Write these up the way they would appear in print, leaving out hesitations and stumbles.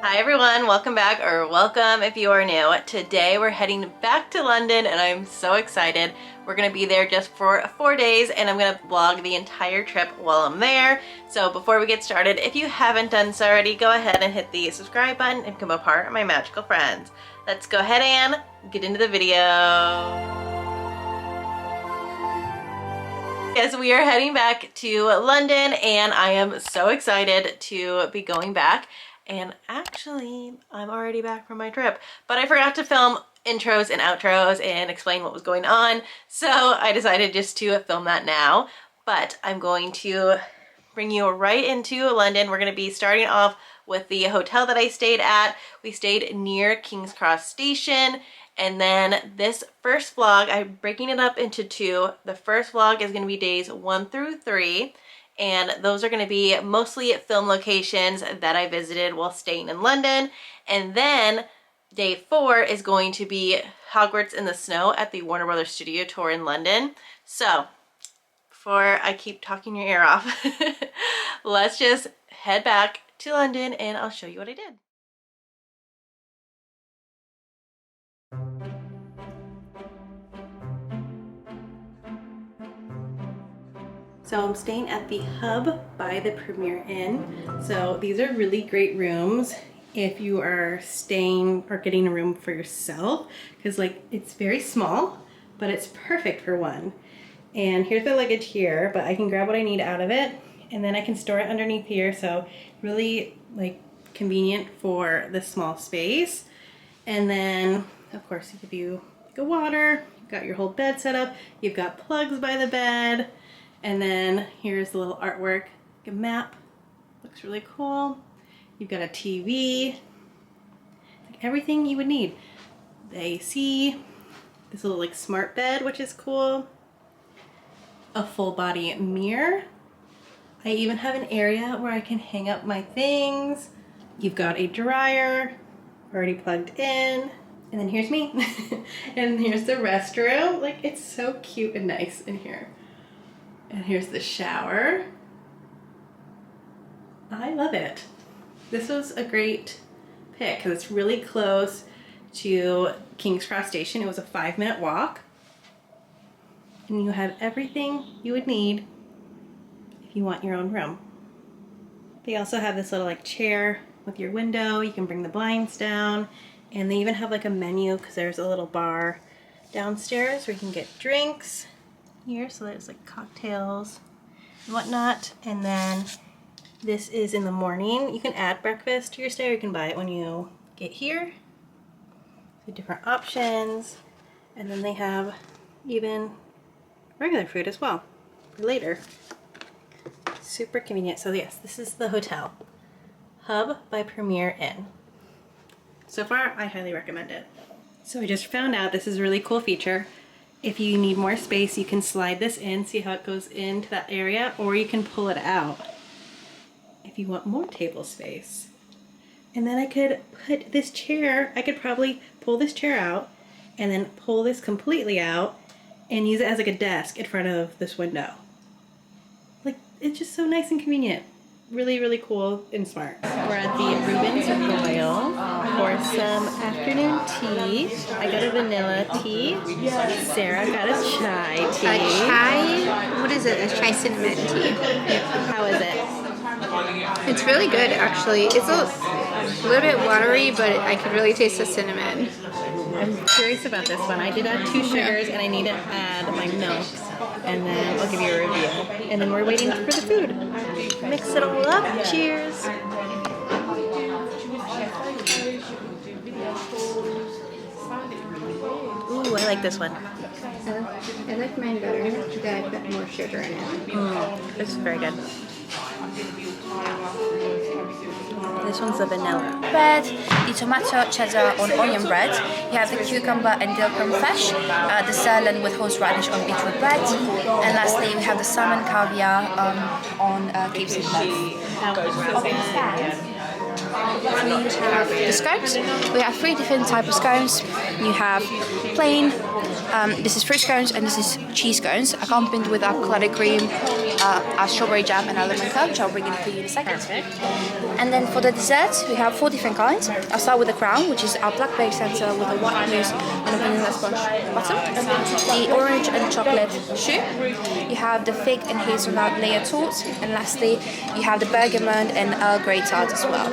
Hi everyone, welcome back, or welcome if you are new. Today we're heading back to London and I'm so excited. We're gonna be there just for 4 days and I'm gonna vlog the entire trip while I'm there. So before we get started, if you haven't done so already, go ahead and hit the subscribe button and become a part of my magical friends. Let's go ahead and get into the video. Yes, we are heading back to London and I am so excited to be going back. And actually, I'm already back from my trip, but I forgot to film intros and outros and explain what was going on. So I decided just to film that now, but I'm going to bring you right into London. We're going to be starting off with the hotel that I stayed at. We stayed near King's Cross Station. And then this first vlog, I'm breaking it up into two. The first vlog is going to be days 1 through 3. And those are going to be mostly film locations that I visited while staying in London. And then day 4 is going to be Hogwarts in the Snow at the Warner Brothers Studio Tour in London. So before I keep talking your ear off, let's just head back to London and I'll show you what I did. So I'm staying at the Hub by the Premier Inn. So these are really great rooms if you are staying or getting a room for yourself, because like it's very small, but it's perfect for one. And here's the luggage here, but I can grab what I need out of it and then I can store it underneath here. So really like convenient for the small space. And then of course they give you like a water, you've got your whole bed set up, you've got plugs by the bed. And then here's the little artwork, like a map, looks really cool. You've got a TV, like everything you would need. The AC, this little like smart bed, which is cool. A full body mirror. I even have an area where I can hang up my things. You've got a dryer, already plugged in. And then here's me. And here's the restroom. Like it's so cute and nice in here. And here's the shower. I love it. This was a great pick because it's really close to King's Cross Station. It was a 5-minute walk. And you have everything you would need if you want your own room. They also have this little like chair with your window. You can bring the blinds down. And they even have like a menu because there's a little bar downstairs where you can get drinks. Here, so there's like cocktails and whatnot. And then this is in the morning. You can add breakfast to your stay or you can buy it when you get here. So different options. And then they have even regular food as well for later. Super convenient. So yes, this is the hotel. Hub by Premier Inn. So far, I highly recommend it. So I just found out this is a really cool feature. If you need more space, you can slide this in, see how it goes into that area, or you can pull it out if you want more table space. And then I could put this chair, I could probably pull this chair out and then pull this completely out and use it as like a desk in front of this window. Like, it's just so nice and convenient. Really, really cool and smart. We're at the Rubens Royal for some afternoon tea. I got a vanilla tea. Sarah got a chai tea. A chai? What is it? A chai cinnamon tea. How is it? It's really good, actually. It's a little bit watery, but I could really taste the cinnamon. I'm curious about this one. I did add 2 sugars and I need to add my milk. And then I'll give you a review. And then we're waiting for the food. Mix it all up. Cheers. Ooh, I like this one. I like mine better. That I put more sugar in it. This is very good. This one's the vanilla. Bread, the tomato, cheddar on onion bread. You have the cucumber and dill confesh, the sirloin with horseradish on beetroot bread, and lastly we have the salmon caviar on capsicum bread. The scones. We have 3 different types of scones. You have plain, this is fruit scones and this is cheese scones, accompanied with avocado cream, our strawberry jam and our lemon curd, which I'll bring in for you in a second. Perfect. And then for the desserts, we have 4 different kinds. I'll start with the crown, which is our blackberry center with a white mousse and a vanilla sponge bottom. The orange and chocolate choux. You have the fig and hazelnut layer tart. And lastly, you have the bergamot and Earl Grey tart as well.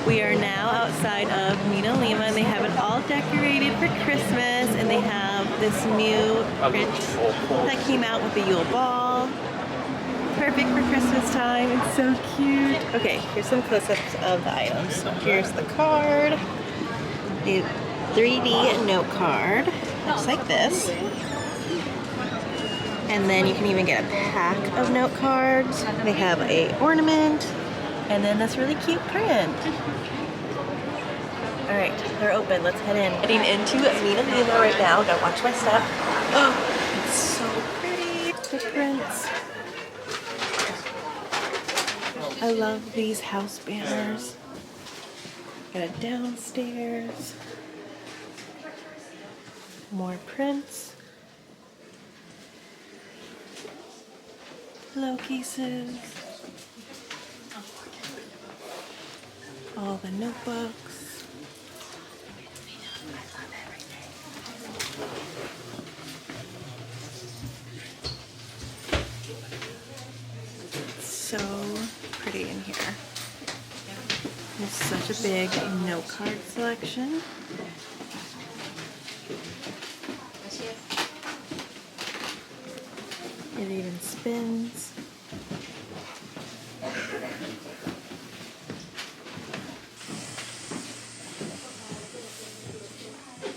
We are now outside of MinaLima, and they have it all decorated for Christmas, and they have this new print that came out with the Yule Ball. Perfect for Christmas time. It's so cute. Okay, here's some close-ups of the items. So here's the card. A 3D note card. Looks like this. And then you can even get a pack of note cards. They have a ornament, and then this really cute print. All right, they're open. Let's head in. Heading into MinaLima right now. Gotta watch my step. Oh, it's so pretty. The prints. I love these house banners. Got it downstairs. More prints. Pillowcases. All the notebooks. It's so pretty in here. There's such a big note card selection. It even spins.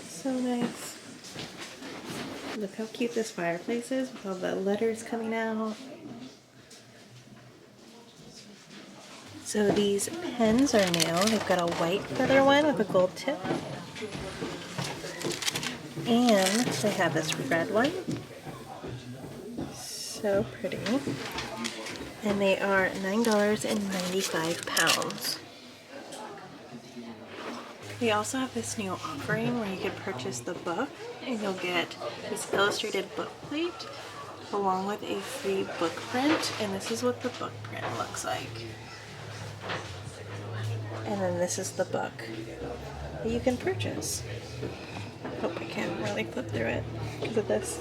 So nice. Look how cute this fireplace is with all the letters coming out. So these pens are new. They've got a white feather one with a gold tip. And they have this red one. So pretty. And they are $9.95. They also have this new offering where you could purchase the book and you'll get this illustrated book plate along with a free book print. And this is what the book print looks like. And then this is the book that you can purchase. Hope I can't really flip through it because of this.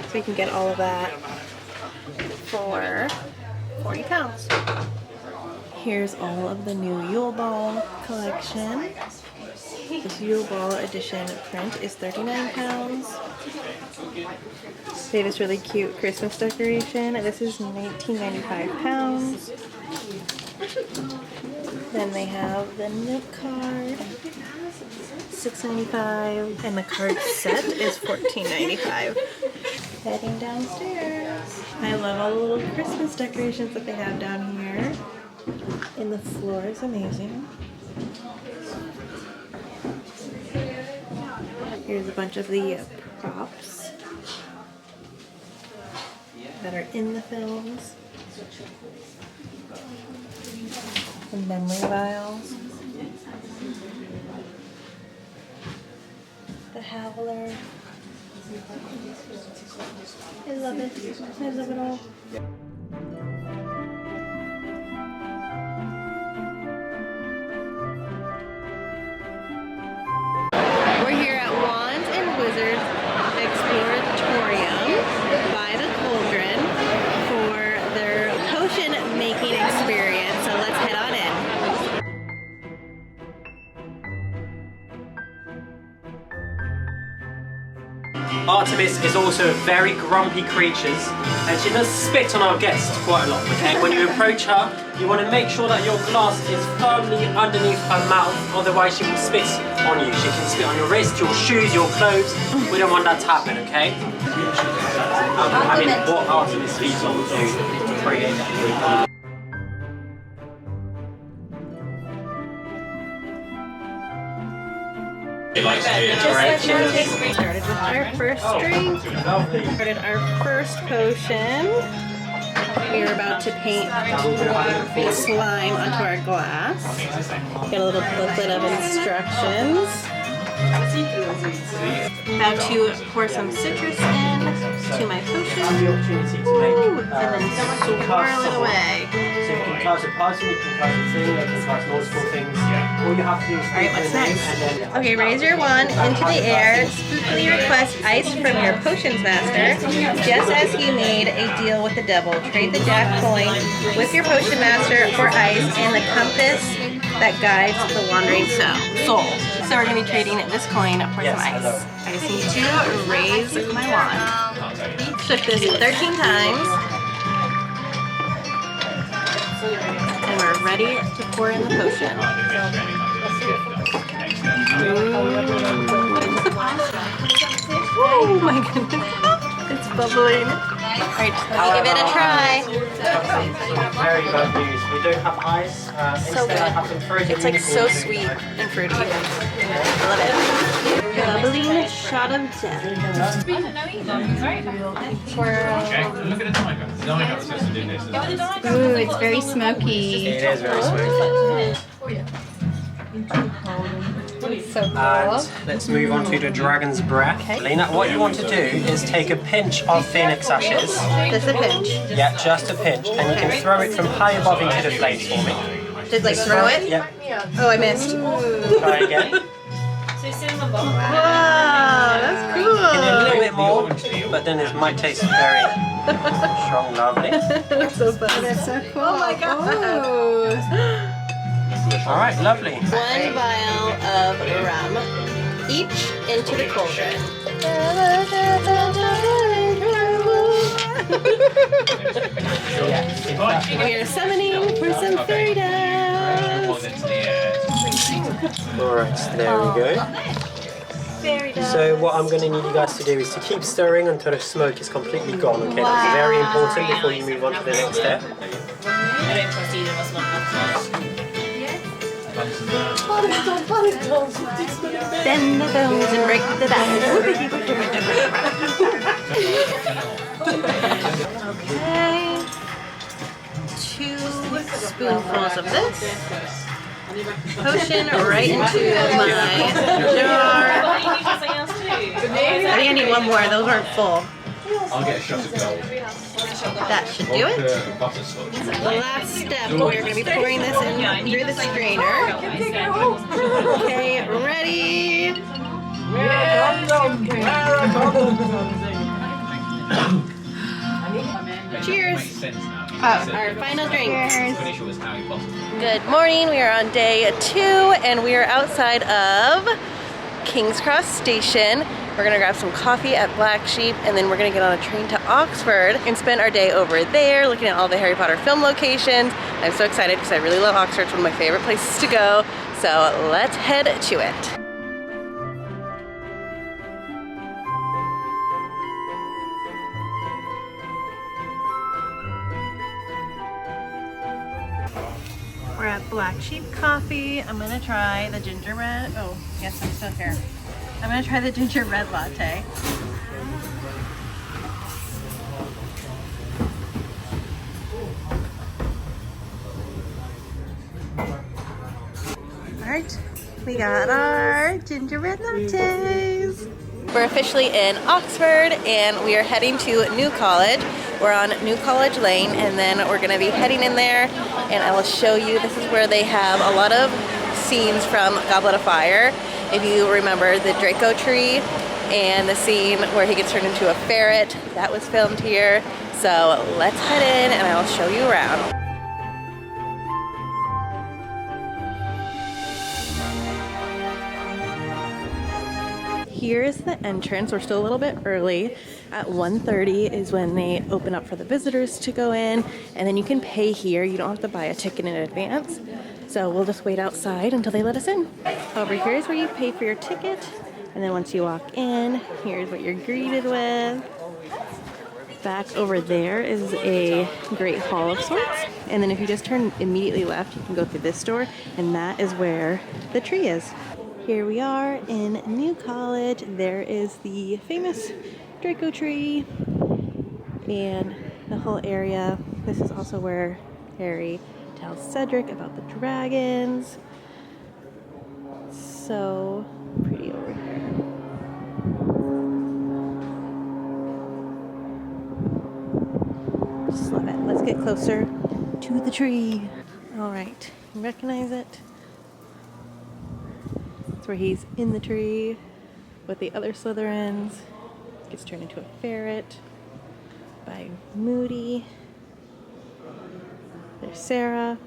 So you can get all of that for £40. Here's all of the new Yule Ball collection. This Yule Ball edition print is £39. They have this really cute Christmas decoration. This is £19.95. Then they have the note card, $6.95, and the card set is $14.95. Heading downstairs. I love all the little Christmas decorations that they have down here. And the floor is amazing. Here's a bunch of the props that are in the films. The memory vials. The howler. I love it. I love it all. We're here at Wands and Wizards Exploratorium by the Cauldron for their potion making experience. So let's head on in. Artemis is also very grumpy creature, and she does spit on our guests quite a lot. Okay, when you approach her, you want to make sure that your glass is firmly underneath her mouth, otherwise she will spit on you. She can spit on your wrist, your shoes, your clothes. We don't want that to happen, okay? I mean, what Artemis feeds on to create that. Started with our first drink. Started our first potion. We are about to paint slime onto our glass. Got a little booklet of instructions. About to pour some citrus in to my potion. Have the opportunity to make And then swirl it away. So you can cast a person, you can cast a thing, you can cast multiple things. All you have to do is Alright, what's next? and then Okay, raise your wand into the air. Spookily request ice from your potions master. Just as he made a deal with the devil, trade the jack coin with your potion master for ice and the compass that guides the wandering soul. So we're going to be trading this coin for some ice. I just need to raise my wand. Shook this 13 times. And we're ready to pour in the potion. Oh my goodness. It's bubbling. Alright, let me give it a try. very bad news. We don't have ice. So Instead, I have some good. frozen It's like unicorn so things. sweet and fruity. I love it. Bubbling shot of death. Look at the timer. The timer was supposed to do this. Ooh, it's very smoky. It is very sweet. So cool. And let's move on to the dragon's breath. Lena, what you want to do is take a pinch of phoenix ashes. Just a pinch. Yeah, just a pinch, and you can throw it from high above into the flames for me. Just like throw it? Yep. Oh, I missed. Try again. Wow, that's You can do a little cool. bit more, but then it might taste very strong, lovely. That's so fun. That's so cool. Oh my god. All right, lovely. 1 vial of rum, each into the cauldron. We are summoning for some fairy dust. All right, so there we go. Fairy dust. So what I'm going to need you guys to do is to keep stirring until the smoke is completely gone, okay? That's very important before you move on to the next step. Bend the bones and break the back. Okay. 2 spoonfuls of this. Potion right into my jar. I think I need 1 more. Those aren't full. I'll get a shot of gold. That should do it. Butterscotch. The last step, we're going to be pouring this in through the strainer. Okay, ready? Cheers. Our final drink. Good morning. We are on day 2 and we are outside of King's Cross Station. We're gonna grab some coffee at Black Sheep and then we're gonna get on a train to Oxford and spend our day over there looking at all the Harry Potter film locations. I'm so excited because I really love Oxford. It's one of my favorite places to go. So let's head to it. We're at Black Sheep Coffee. I'm gonna try the gingerbread. Oh, yes, I'm still here. I'm gonna try the gingerbread latte. Alright, we got our gingerbread lattes. We're officially in Oxford and we are heading to New College. We're on New College Lane and then we're going to be heading in there and I will show you. This is where they have a lot of scenes from Goblet of Fire. If you remember the Draco tree and the scene where he gets turned into a ferret, that was filmed here. So let's head in and I will show you around. Here is the entrance. We're still a little bit early. At 1:30 is when they open up for the visitors to go in, and then you can pay here. You don't have to buy a ticket in advance. So we'll just wait outside until they let us in. Over here is where you pay for your ticket, and then once you walk in, here's what you're greeted with. Back over there is a great hall of sorts, and then if you just turn immediately left, you can go through this door, and that is where the tree is. Here we are in New College. There is the famous Draco tree and the whole area. This is also where Harry tells Cedric about the dragons. So pretty over here. Just love it. Let's get closer to the tree. All right, you recognize it? That's where he's in the tree with the other Slytherins. Gets turned into a ferret by Moody. There's Sarah.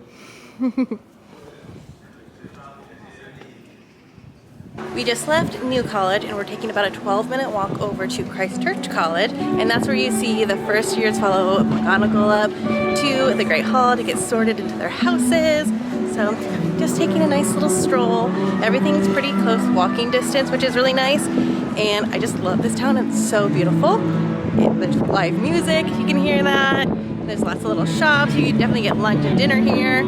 We just left New College and we're taking about a 12-minute walk over to Christ Church College, and that's where you see the first years follow McGonagall up to the Great Hall to get sorted into their houses. So just taking a nice little stroll. Everything's pretty close walking distance, which is really nice, and I just love this town. It's so beautiful. There's live music, you can hear that. There's lots of little shops. You can definitely get lunch and dinner here.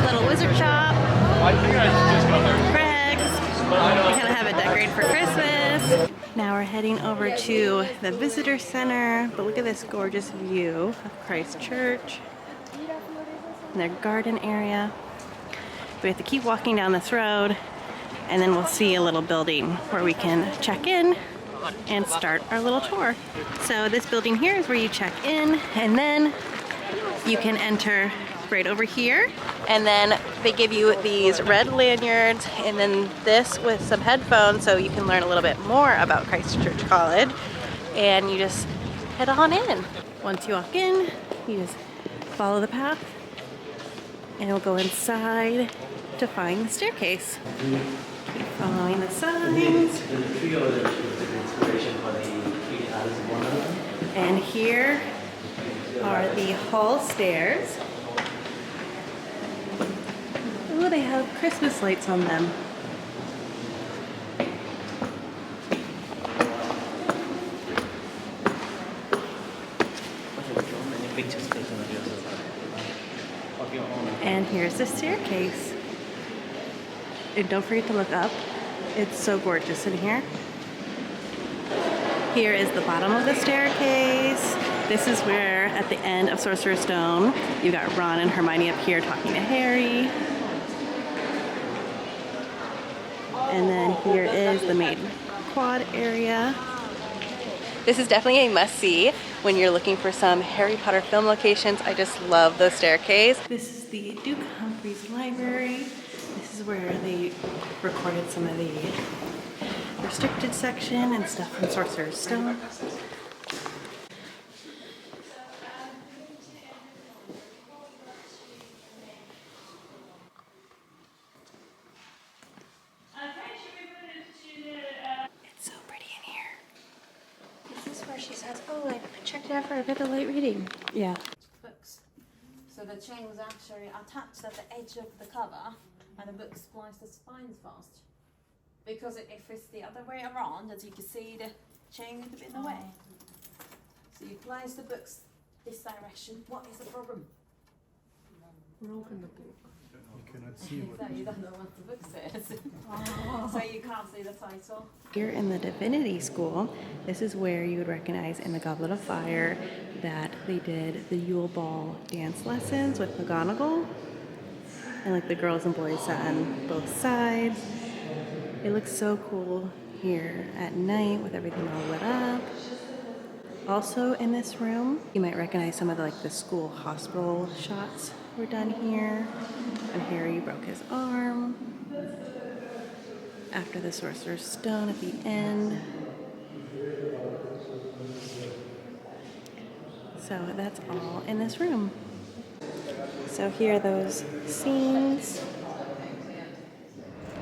Little wizard shop. I think I just got there. Craig's. We kind of have it decorated for Christmas. Now we're heading over to the visitor center, but look at this gorgeous view of Christ Church and their garden area. We have to keep walking down this road, and then we'll see a little building where we can check in and start our little tour. So this building here is where you check in, and then you can enter right over here, and then they give you these red lanyards and then this with some headphones so you can learn a little bit more about Christ Church College, and you just head on in. Once you walk in, you just follow the path and we'll go inside to find the staircase. Keep following the signs. And here are the hall stairs. Ooh, they have Christmas lights on them. And here's the staircase. And don't forget to look up. It's so gorgeous in here. Here is the bottom of the staircase. This is where, at the end of Sorcerer's Stone, you've got Ron and Hermione up here talking to Harry. And then here is the main quad area. This is definitely a must-see when you're looking for some Harry Potter film locations. I just love the staircase. This is the Duke Humphrey's library. This is where they recorded some of the restricted section and stuff from Sorcerer's Stone. It's so pretty in here. This is where she says, oh, I checked it out for a bit of light reading. Yeah. Books. So the chain was actually attached at the edge of the cover, and the book spliced the spines fast. Because if it's the other way around, as you can see, the chain would have been in the way. So you place the books this direction. What is the problem? Open the book. You cannot see what So you don't know what the book says. So you can't see the title. Here in the Divinity School, this is where you would recognize in the Goblet of Fire that they did the Yule Ball dance lessons with McGonagall. And like the girls and boys sat on both sides. It looks so cool here at night with everything all lit up. Also in this room, you might recognize some of the school hospital shots were done here. And Harry broke his arm after the Sorcerer's Stone at the end. So that's all in this room. So here are those scenes.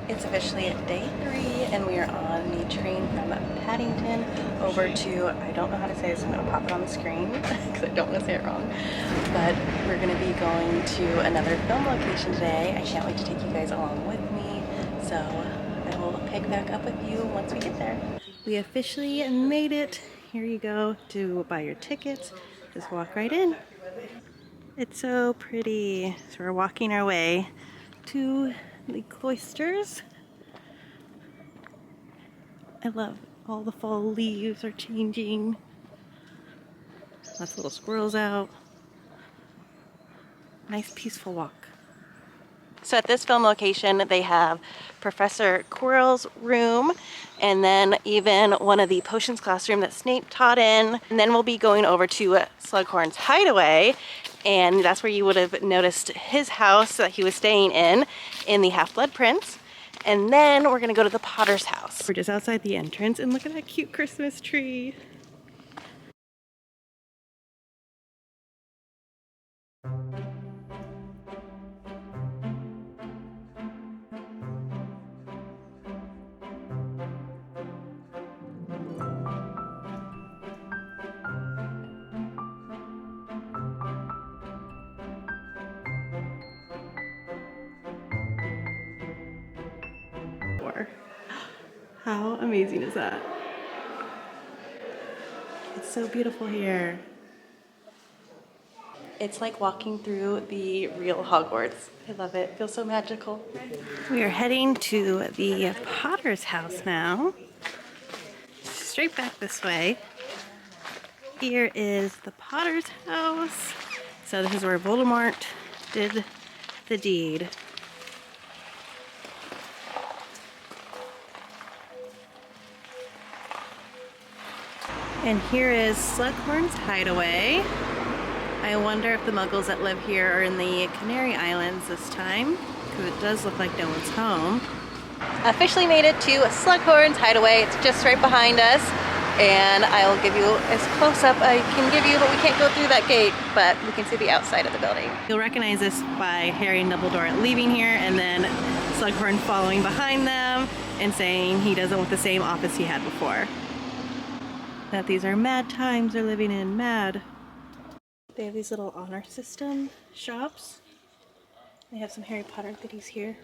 It's officially day 3 and we are on the train from Paddington over to, I don't know how to say this, I'm going to pop it on the screen because I don't want to say it wrong, but we're going to be going to another film location today. I can't wait to take you guys along with me, so I will pick back up with you once we get there. We officially made it. Here you go to buy your tickets. Just walk right in. It's so pretty. So we're walking our way to the cloisters. I love all the fall leaves are changing. Lots of little squirrels out. Nice peaceful walk. So at this film location, they have Professor Quirrell's room, and then even one of the potions classroom that Snape taught in. And then we'll be going over to Slughorns Hideaway, and that's where you would have noticed his house that he was staying in the Half-Blood Prince. And then we're gonna go to the Potter's house. We're just outside the entrance, and look at that cute Christmas tree. How amazing is that? It's so beautiful here. It's like walking through the real Hogwarts. I love it. It feels so magical. We are heading to the Potter's house now. Straight back this way. Here is the Potter's house. So this is where Voldemort did the deed. And here is Slughorns Hideaway. I wonder if the muggles that live here are in the Canary Islands this time, because it does look like no one's home. Officially made it to Slughorns Hideaway. It's just right behind us, and I will give you as close up I can give you, but we can't go through that gate, but we can see the outside of the building. You'll recognize this by Harry and Dumbledore leaving here, and then Slughorn following behind them and saying he doesn't want the same office he had before. That these are mad times they're living in, mad. They have these little honor system shops. They have some Harry Potter goodies here.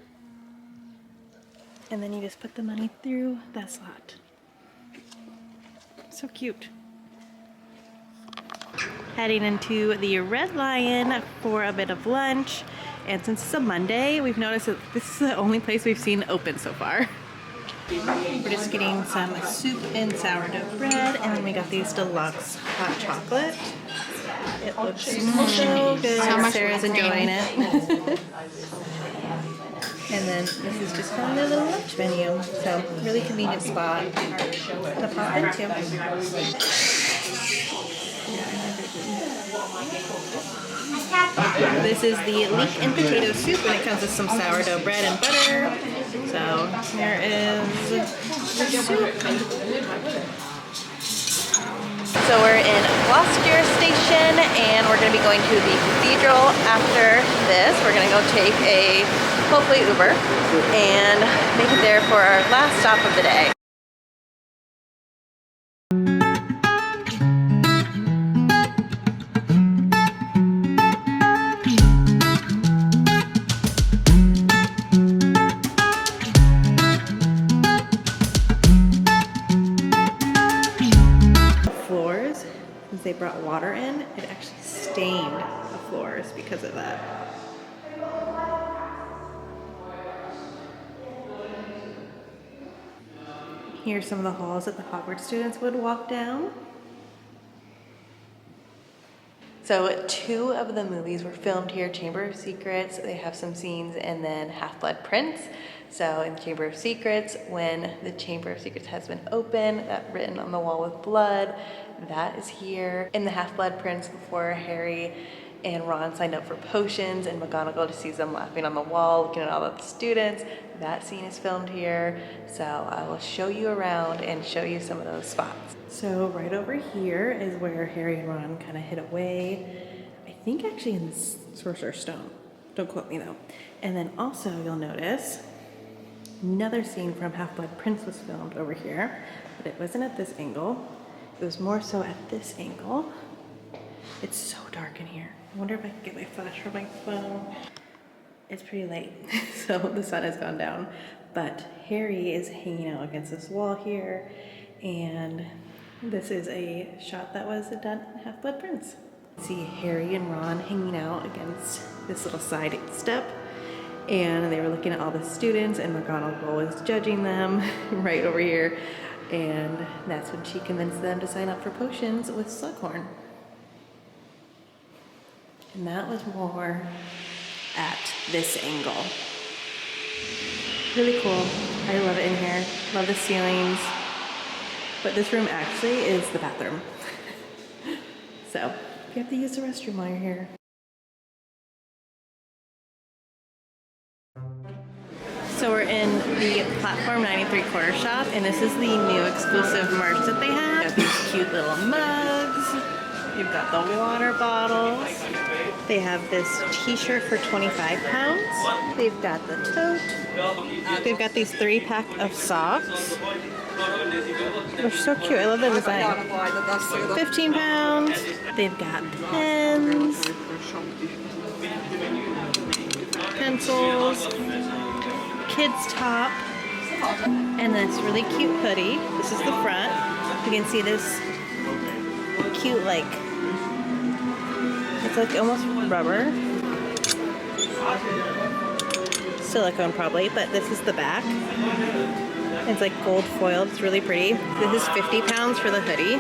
And then you just put the money through that slot. So cute. Heading into the Red Lion for a bit of lunch. And since it's a Monday, we've noticed that this is the only place we've seen open so far. We're just getting some soup and sourdough bread, and then we got these deluxe hot chocolate. It looks so good. Sarah's enjoying it. And then this is just kind of a little lunch menu. So really convenient spot to pop into. This is the leek and potato soup, and it comes with some sourdough bread and butter. So here is the soup. So we're in Gloucester Station, and we're going to be going to the cathedral after this. We're going to go take a, hopefully, Uber, and make it there for our last stop of the day. They brought water in, it actually stained the floors because of that. Here's some of the halls that the Hogwarts students would walk down. So 2 of the movies were filmed here. Chamber of Secrets, they have some scenes, and then Half-Blood Prince. So in the Chamber of Secrets, when the Chamber of Secrets has been opened, that written on the wall with blood, that is here. In the Half-Blood Prince, before Harry and Ron signed up for potions and McGonagall sees them laughing on the wall, looking at all of the students, that scene is filmed here. So I will show you around and show you some of those spots. So right over here is where Harry and Ron kind of hid away. I think actually in the Sorcerer's Stone. Don't quote me though. And then also you'll notice another scene from Half-Blood Prince was filmed over here, but it wasn't at this angle. It was more so at this angle. It's so dark in here. I wonder if I can get my flash from my phone. It's pretty late, so the sun has gone down. But Harry is hanging out against this wall here, and this is a shot that was done in Half-Blood Prince. See Harry and Ron hanging out against this little side step, and they were looking at all the students, and McGonagall was judging them right over here, and that's when she convinced them to sign up for potions with Slughorn. And that was more at this angle. Really cool. I love it in here. Love the ceilings. But this room actually is the bathroom. So you have to use the restroom while you're here. So we're in the Platform 93 quarter shop, and this is the new exclusive merch that they have. They have these cute little mugs. You've got the water bottles. They have this t-shirt for 25 pounds. They've got the tote. They've got these 3-pack of socks. They're so cute. I love the design. 15 pounds. They've got pens, pencils, kids top, and this really cute hoodie. This is the front. You can see this cute, like, it's like almost rubber. Silicone probably, but this is the back. It's like gold foiled. It's really pretty. This is 50 pounds for the hoodie. I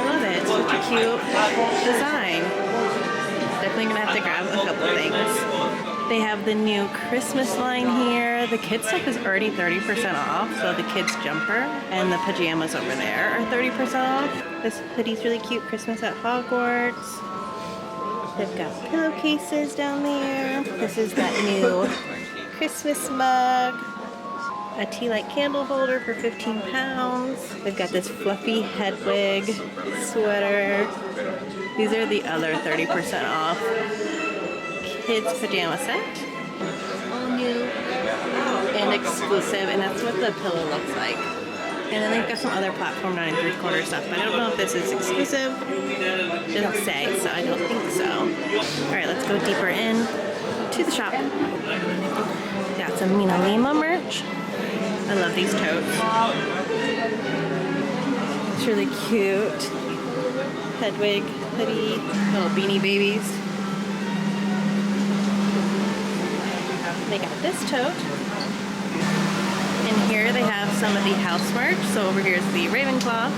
love it. It's such a cute design. Definitely gonna have to grab a couple things. They have the new Christmas line here. The kids stuff is already 30% off. So the kids jumper and the pajamas over there are 30% off. This hoodie's really cute. Christmas at Hogwarts. They've got pillowcases down there. This is that new Christmas mug. A tea light candle holder for 15 pounds. They've got this fluffy head wig, sweater. These are the other 30% off. Kids pajama set. All new and exclusive, and that's what the pillow looks like. And then they've got some other Platform 93 quarter stuff, but I don't know if this is exclusive. It doesn't say, so I don't think so. All right, let's go deeper in to the shop. Got some MinaLima merch. I love these totes. It's really cute. Hedwig, hoodie, little beanie babies. They got this tote. And here they have some of the house merch. So over here is the Ravenclaw.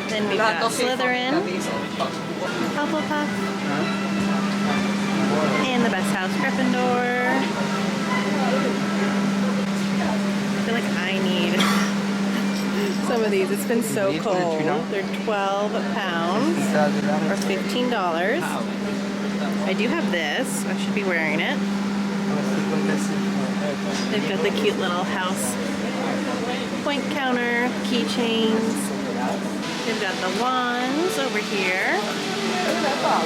Then we've got Slytherin, Hufflepuff, and the best house, Gryffindor. I feel like I need some of these. It's been so cold. They're 12 pounds or $15. I do have this. I should be wearing it. They've got the cute little house point counter, keychains. They've got the wands over here.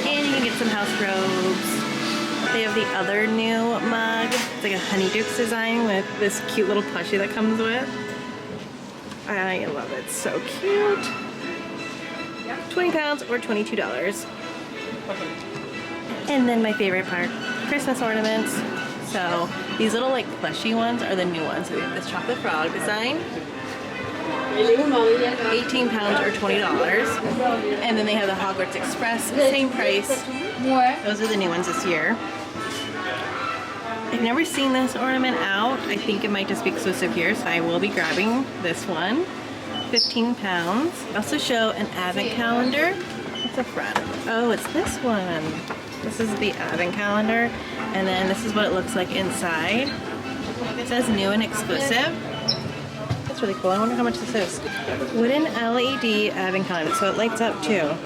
And you can get some house robes. They have the other new mug. It's like a Honeydukes design with this cute little plushie that comes with. I love it. So cute. 20 pounds or $22. And then my favorite part, Christmas ornaments. So these little like plushy ones are the new ones. So we have this chocolate frog design. 18 pounds or $20. And then they have the Hogwarts Express, same price. Those are the new ones this year. I've never seen this ornament out. I think it might just be exclusive here, so I will be grabbing this one. 15 pounds. They also show an advent calendar. What's the front? Oh, it's this one. This is the advent calendar, and then this is what it looks like inside. It says new and exclusive. That's really cool. I wonder how much this is. Wooden LED advent calendar, so it lights up too.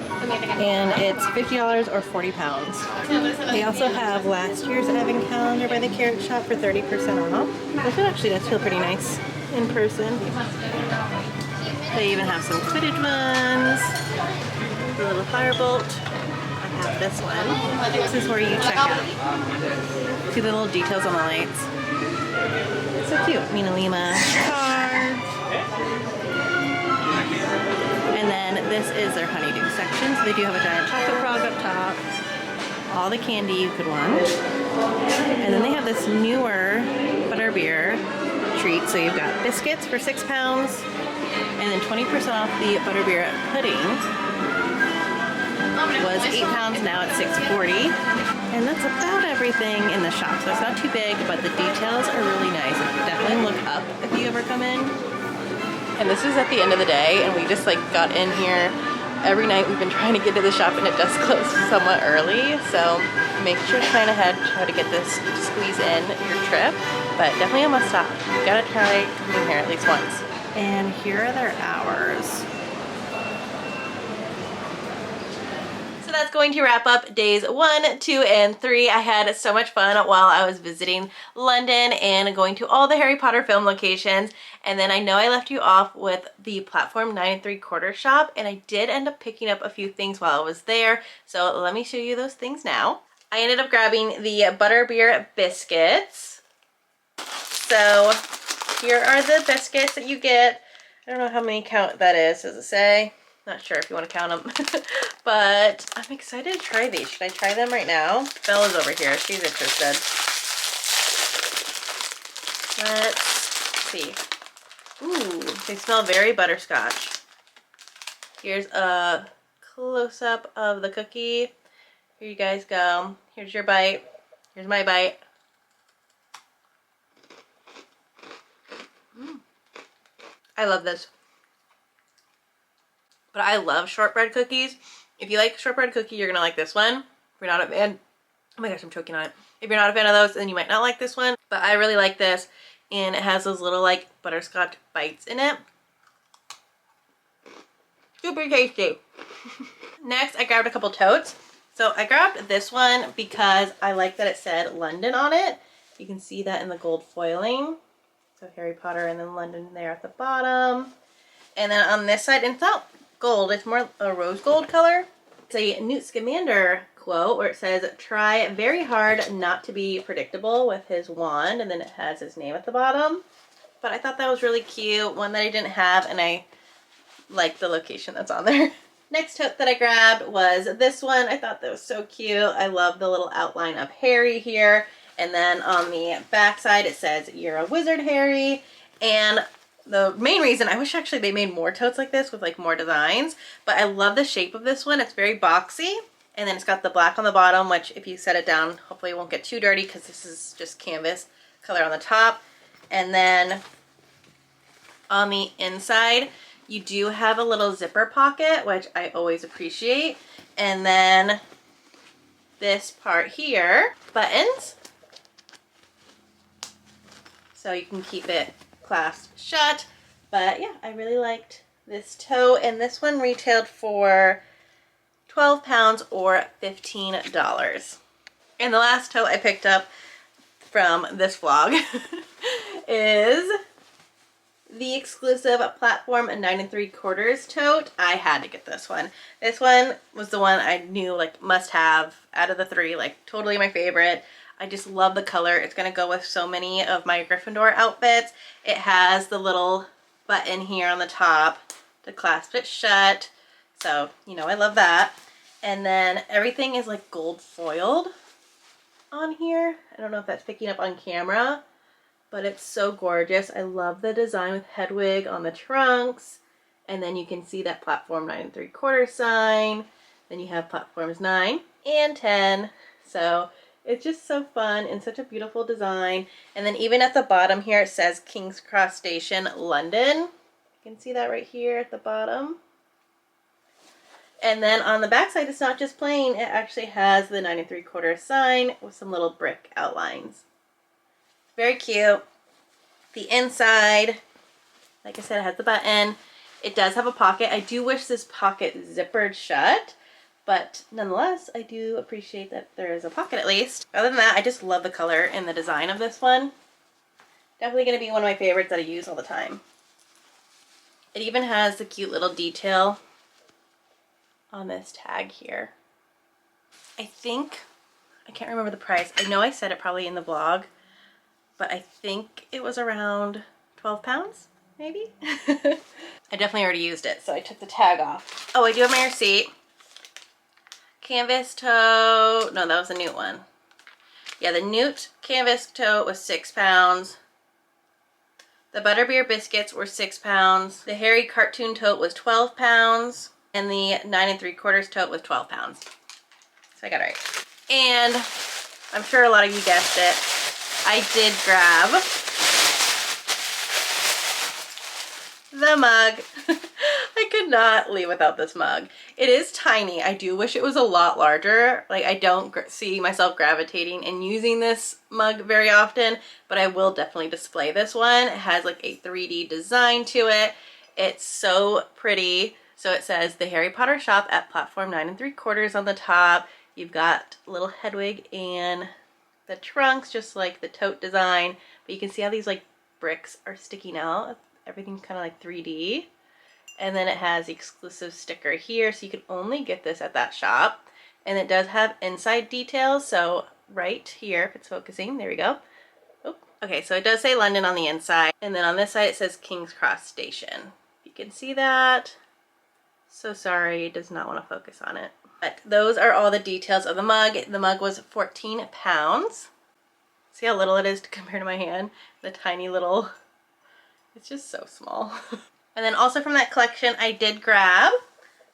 And it's $50 or 40 pounds. They also have last year's advent calendar by the Carrot Shop for 30% off. This one actually does feel pretty nice in person. They even have some Quidditch ones. The little firebolt. I have this one. This is where you check out. See the little details on the lights. It's so cute. MinaLima cards. And then this is their honeydew section. So they do have a giant chocolate frog up top. All the candy you could want. And then they have this newer butterbeer treat. So you've got biscuits for 6 pounds. And then 20% off the butterbeer pudding. Was 8 pounds, now it's $6.40. And that's about everything in the shop. So it's not too big, but the details are really nice. Definitely look up if you ever come in. And this is at the end of the day, and we just like got in here every night we've been trying to get to the shop and it does close somewhat early, so make sure to plan ahead, try to get this to squeeze in your trip, but definitely a must stop. You gotta try coming here at least once. And here are their hours. So that's going to wrap up days 1, 2, and 3. I had so much fun while I was visiting London and going to all the Harry Potter film locations. And then I know I left you off with the platform 9 3/4 shop, and I did end up picking up a few things while I was there. So let me show you those things now. I ended up grabbing the butterbeer biscuits. So here are the biscuits that you get. I don't know how many count that is, does it say? Not sure if you want to count them, but I'm excited to try these. Should I try them right now? Bella's over here, she's interested. Let's see. Ooh, they smell very butterscotch. Here's a close-up of the cookie. Here you guys go. Here's your bite. Here's my bite. I love this. But I love shortbread cookies. If you like shortbread cookie, you're gonna like this one. If you're not a fan, oh my gosh, I'm choking on it. If you're not a fan of those, then you might not like this one. But I really like this, and it has those little like butterscotch bites in it. Super tasty. Next, I grabbed a couple totes. So I grabbed this one because I like that it said London on it. You can see that in the gold foiling. So Harry Potter and then London there at the bottom. And then on this side, it's not gold, it's more a rose gold color. It's a Newt Scamander quote where it says, "Try very hard not to be predictable with his wand," and then it has his name at the bottom. But I thought that was really cute, one that I didn't have, and I like the location that's on there. Next tote that I grabbed was this one. I thought that was so cute. I love the little outline of Harry here. And then on the back side it says, "You're a wizard, Harry." And the main reason, I wish actually they made more totes like this with like more designs, but I love the shape of this one. It's very boxy, and then it's got the black on the bottom, which if you set it down, hopefully it won't get too dirty because this is just canvas color on the top. And then on the inside, you do have a little zipper pocket, which I always appreciate. And then this part here, buttons. So you can keep it clasped shut. But yeah, I really liked this tote, and this one retailed for £12 or $15. And the last tote I picked up from this vlog is the exclusive platform 9 3/4 tote. I had to get this one. This one was the one I knew like must have out of the 3, like totally my favorite. I just love the color. It's gonna go with so many of my Gryffindor outfits. It has the little button here on the top to clasp it shut. So, you know, I love that. And then everything is like gold foiled on here. I don't know if that's picking up on camera, but it's so gorgeous. I love the design with Hedwig on the trunks. And then you can see that platform 9 3/4 sign. Then you have platforms 9 and 10. So it's just so fun and such a beautiful design. And then even at the bottom here, it says King's Cross Station, London. You can see that right here at the bottom. And then on the back side, it's not just plain. It actually has the 9 3/4 sign with some little brick outlines. Very cute. The inside, like I said, it has the button. It does have a pocket. I do wish this pocket zippered shut, but nonetheless, I do appreciate that there is a pocket at least. Other than that, I just love the color and the design of this one. Definitely going to be one of my favorites that I use all the time. It even has the cute little detail on this tag here. I think, I can't remember the price. I know I said it probably in the vlog, but I think it was around £12, maybe? I definitely already used it, so I took the tag off. Oh, I do have my receipt. Canvas tote, no, that was a Newt one. Yeah, the Newt canvas tote was £6. The butterbeer biscuits were £6. The Harry cartoon tote was £12. And the 9 3/4 tote was £12. So I got it right. And I'm sure a lot of you guessed it, I did grab the mug. I could not leave without this mug. It is tiny. I do wish it was a lot larger. Like, I don't see myself gravitating and using this mug very often, but I will definitely display this one. It has like a 3D design to it. It's so pretty. So it says the Harry Potter shop at platform 9 3/4 on the top. You've got little Hedwig and the trunks, just like the tote design, but you can see how these like bricks are sticking out. Everything's kind of like 3D. And then it has the exclusive sticker here, so you can only get this at that shop. And it does have inside details, so right here, if it's focusing, there we go. Oh, okay, so it does say London on the inside, and then on this side it says King's Cross Station. You can see that. So sorry, it does not want to focus on it. But those are all the details of the mug. The mug was 14 pounds. See how little it is compared to my hand? The tiny little, it's just so small. And then also from that collection, I did grab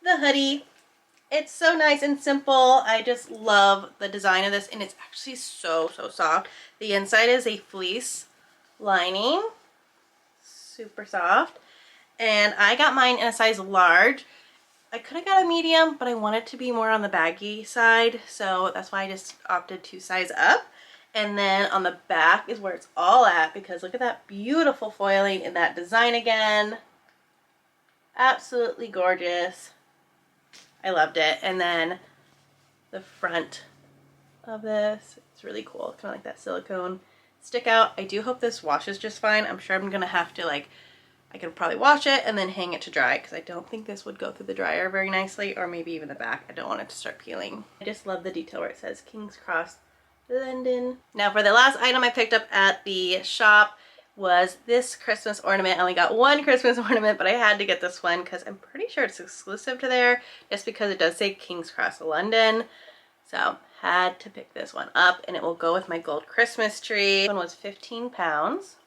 the hoodie. It's so nice and simple. I just love the design of this, and it's actually so soft. The inside is a fleece lining, super soft. And I got mine in a size large. I could have got a medium, but I wanted to be more on the baggy side, so that's why I just opted to size up. And then on the back is where it's all at, because look at that beautiful foiling in that design again. Absolutely gorgeous. I loved it. And then the front of this, it's really cool. Kind of like that silicone stick out. I do hope this washes just fine. I'm sure I'm gonna have to like, I could probably wash it and then hang it to dry, because I don't think this would go through the dryer very nicely, or maybe even the back. I don't want it to start peeling. I just love the detail where it says King's Cross London. Now for the last item I picked up at the shop was this Christmas ornament. I only got one Christmas ornament, but I had to get this one because I'm pretty sure it's exclusive to there, just because it does say King's Cross London. So had to pick this one up, and it will go with my gold Christmas tree. This one was 15 pounds,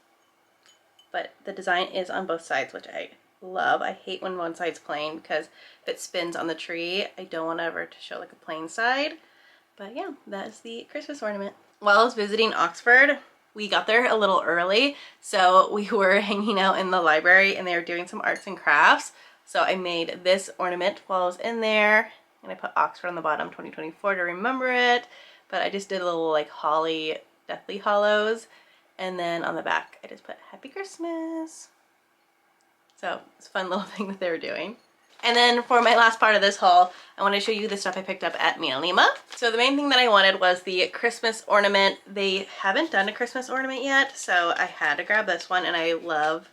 but the design is on both sides, which I love. I hate when one side's plain, because if it spins on the tree, I don't want ever to show like a plain side. But yeah, that is the Christmas ornament. While I was visiting Oxford, we got there a little early, so we were hanging out in the library and they were doing some arts and crafts. So I made this ornament while I was in there, and I put Oxford on the bottom, 2024, to remember it. But I just did a little like holly, Deathly Hollows, and then on the back I just put Happy Christmas. So it's a fun little thing that they were doing. And then for my last part of this haul, I want to show you the stuff I picked up at MinaLima. So the main thing that I wanted was the Christmas ornament. They haven't done a Christmas ornament yet, so I had to grab this one, and I love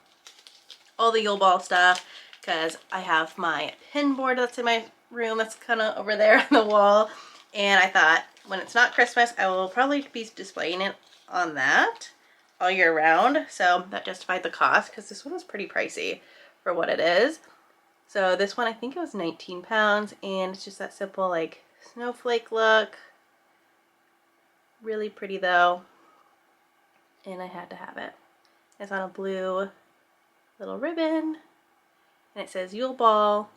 all the Yule Ball stuff, because I have my pin board that's in my room that's kind of over there on the wall, and I thought when it's not Christmas, I will probably be displaying it on that all year round, so that justified the cost, because this one was pretty pricey for what it is. So this one, I think it was 19 pounds, and it's just that simple like snowflake look. Really pretty though, and I had to have it. It's on a blue little ribbon, and it says Yule Ball,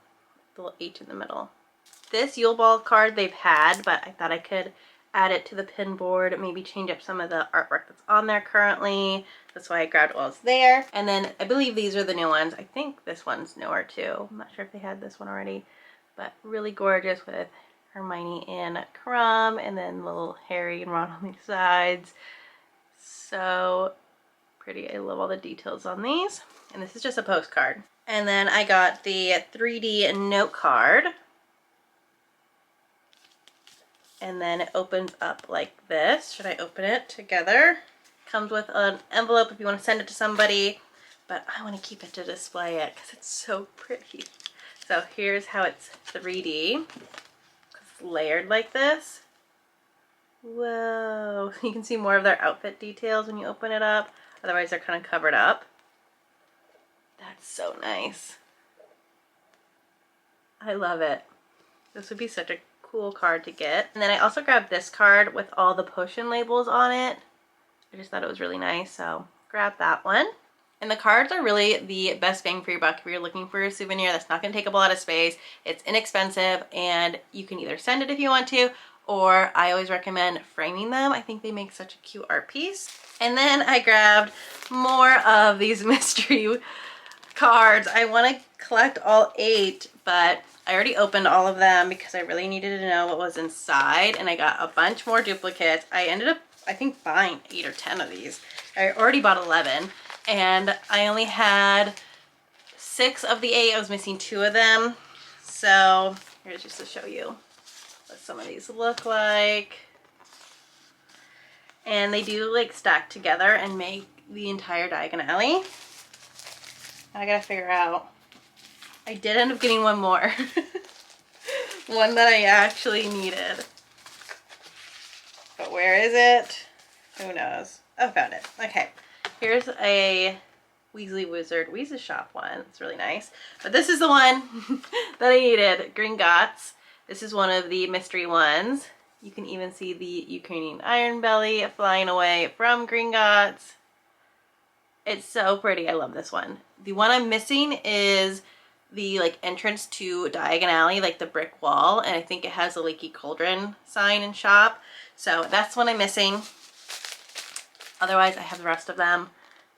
the little H in the middle. This Yule Ball card they've had, but I thought I could add it to the pin board, maybe change up some of the artwork that's on there currently. That's why I grabbed it while it's there. And then I believe these are the new ones. I think this one's newer too. I'm not sure if they had this one already, but really gorgeous with Hermione and Crumb, and then little Harry and Ron on these sides. So pretty. I love all the details on these. And this is just a postcard. And then I got the 3D note card. And then it opens up like this. Should I open it together? Comes with an envelope if you want to send it to somebody, but I want to keep it to display it because it's so pretty. So here's how it's 3D. It's layered like this. Whoa. You can see more of their outfit details when you open it up. Otherwise they're kind of covered up. That's so nice. I love it. This would be such a cool card to get. And then I also grabbed this card with all the potion labels on it. I just thought it was really nice, so grab that one. And the cards are really the best bang for your buck if you're looking for a souvenir that's not going to take up a lot of space. It's inexpensive, and you can either send it if you want to, or I always recommend framing them. I think they make such a cute art piece. And then I grabbed more of these mystery cards. I want to collect all 8, but I already opened all of them because I really needed to know what was inside, and I got a bunch more duplicates. I ended up, I think, buying 8 or 10 of these. I already bought 11, and I only had 6 of the 8. I was missing 2 of them. So here's just to show you what some of these look like. And they do like stack together and make the entire diagonally. I gotta figure out. I did end up getting one more. One that I actually needed. But where is it? Who knows? Oh, found it. Okay. Here's a Weasley Wizard Weasley Shop one. It's really nice. But this is the one that I needed. Gringotts. This is one of the mystery ones. You can even see the Ukrainian Iron Belly flying away from Gringotts. It's so pretty. I love this one. The one I'm missing is the like entrance to Diagon Alley, like the brick wall, and I think it has a Leaky Cauldron sign and shop. So that's one I'm missing. Otherwise, I have the rest of them.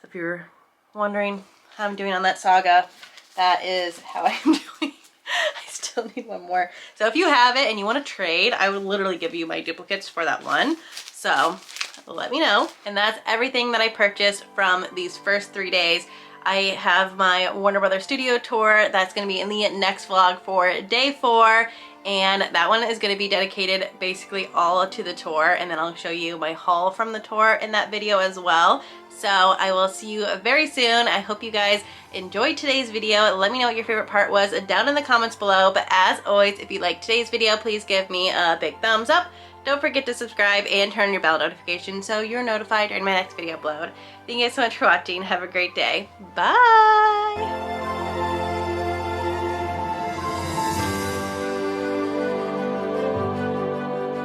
So if you're wondering how I'm doing on that saga, that is how I'm doing. I still need one more. So if you have it and you want to trade, I would literally give you my duplicates for that one. So let me know. And that's everything that I purchased from these first 3 days. I have my Warner Brothers Studio tour that's going to be in the next vlog for day 4, and that one is going to be dedicated basically all to the tour, and then I'll show you my haul from the tour in that video as well. So I will see you very soon. I hope you guys enjoyed today's video. Let me know what your favorite part was down in the comments below, but as always, if you liked today's video, please give me a big thumbs up. Don't forget to subscribe and turn on your bell notification so you're notified during my next video upload. Thank you guys so much for watching. Have a great day. Bye!